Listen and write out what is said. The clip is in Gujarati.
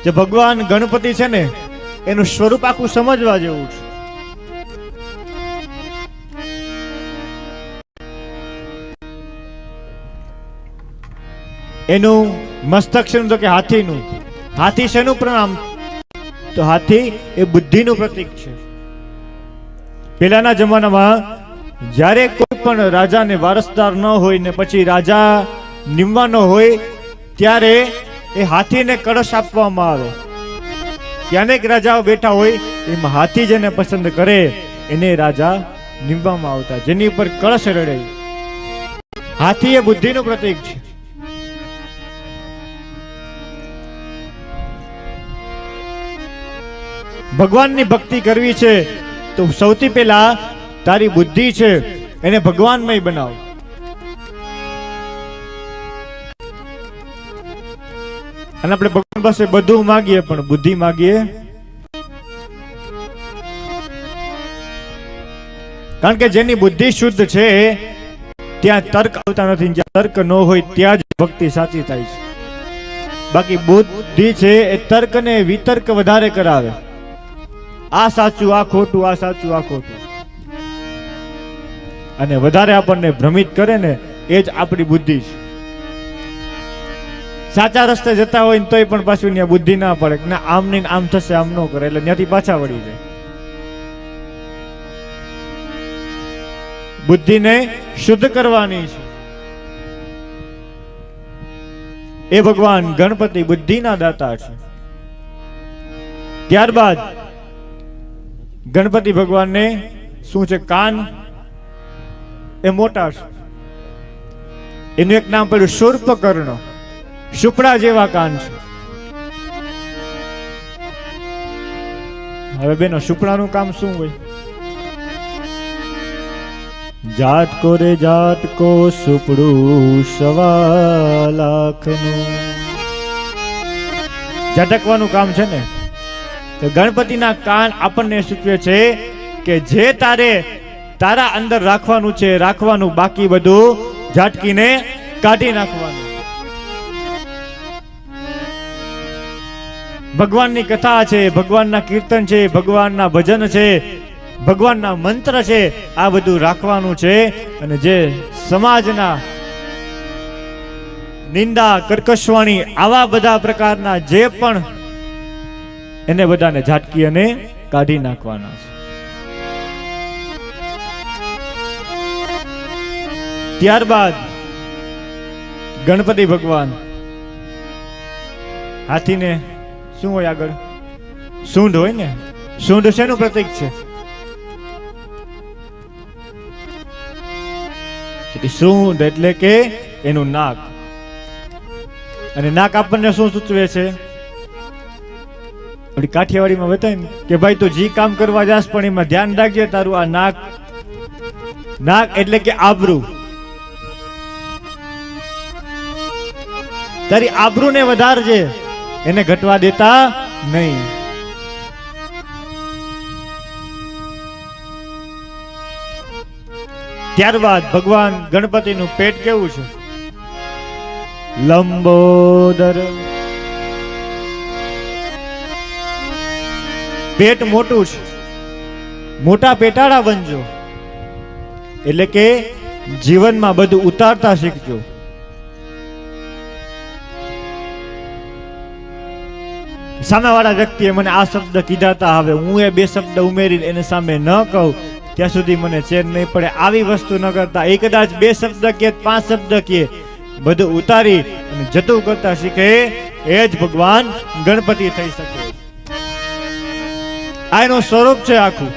જે ભગવાન ગણપતિ છે ને એનું સ્વરૂપ આખું સમજવા જેવું છે. એનું મસ્તક છે તો કે હાથીનું. હાથી શેનું પ્રણામ? તો હાથી એ બુદ્ધિનું પ્રતીક છે. પહેલાના જમાનામાં જ્યારે કોઈ પણ રાજાને વારસદાર ન હોય ને પછી રાજા નિમવાનો હોય ત્યારે એ હાથીને કળશ આપવામાં આવે. અનેક રાજાઓ બેઠા હોય એમાં હાથી જેને પસંદ કરે એને રાજા નિમવામાં આવતા, જેની ઉપર કળશ રડે. હાથી એ બુદ્ધિનું પ્રતીક છે. ભગવાનની ભક્તિ કરવી છે તો સૌથી પહેલા તારી બુદ્ધિ છે એને ભગવાનમય બનાવ. અને આપણે ભગવાન પાસે બધું માગીએ પણ બુદ્ધિ માગીએ, કારણ કે જેની બુદ્ધિ શુદ્ધ છે ત્યાં તર્ક આવતા નથી. જ્યાં તર્ક ન હોય ત્યાં જ ભક્તિ સાચી થાય છે. બાકી બુદ્ધિ છે એ તર્ક ને વિતર્ક વધારે કરાવે. આ સાચું આ ખોટું, આ સાચું આ ખોટું, અને વધારે આપણને ભ્રમિત કરે ને એ જ આપણી બુદ્ધિ છે. સાચા રસ્તે જતા હોય તોય પણ પાછું ત્યાં બુદ્ધિ ના પડે કે ના આમ નહીં આમ થશે, આમ ન કરે એટલે ત્યાંથી પાછા વળી જાય. બુદ્ધિને શુદ્ધ કરવાની છે. એ ભગવાન ગણપતિ બુદ્ધિના દાતા છે. ત્યારબાદ ગણપતિ ભગવાનને શું છે? કાન એ મોટા છે. એનું એક નામ પડ્યું શૂર્પકર્ણ. શુપડા જેવા કાન છે. હવે બેનો શુપડાનું કામ શું હોય? જાત કો રે જાત કો સુપડું 1.25 લાખનું. ઝટકવાનું કામ છે ને. તો ગણપતિના કાન આપણને સૂચવે છે કે જે તારા અંદર રાખવાનું છે રાખવાનું, બાકી બધું ઝાટકીને કાઢી નાખવાનું. ભગવાનની કથા છે, ભગવાનના કીર્તન છે, ભગવાનના ભજન છે, ભગવાનના મંત્ર છે, આ બધું રાખવાનું છે. અને જે સમાજના નિંદા કર્કશવાણી આવા બધા પ્રકારના જે પણ એને બધાને ઝાટકી અને કાઢી નાખવાના છે. ત્યારબાદ ગણપતિ ભગવાન હાથીને શું હોય આગળ? સૂંઢ હોય ને. સૂંઢ શેનું પ્રતીક છે? સૂંઢ એટલે કે એનું નાક. અને નાક આપણને શું સૂચવે છે? કાઠિયાવાડીમાં બતાવે ને કે ભાઈ તું જી કામ કરવા જાસ પણ એમાં ધ્યાન રાખજે તારું આ નાક. નાક એટલે કે આબરૂ. તારી આબરૂ ને વધારજે, એને ઘટવા દેતા નહીં. ત્યારબાદ ભગવાન ગણપતિનું પેટ કેવું છે? લંબોદર. પેટ મોટું છે. મોટા પેટાળા બનજો એટલે કે જીવનમાં બધું ઉતારતા શીખજો. સામેવાળા વ્યક્તિએ મને આ શબ્દ કીધા હતા, હવે હું એ 2 શબ્દ ઉમેરી એને સામે ન કહું ત્યાં સુધી મને ચેન નહીં પડે. આવી વસ્તુ ન કરતા. એ કદાચ 2 શબ્દ કે 5 શબ્દ કે બધું ઉતારી અને જતું કરતા શીખે એ જ ભગવાન ગણપતિ થઈ શકે. આ એનું સ્વરૂપ છે આખું.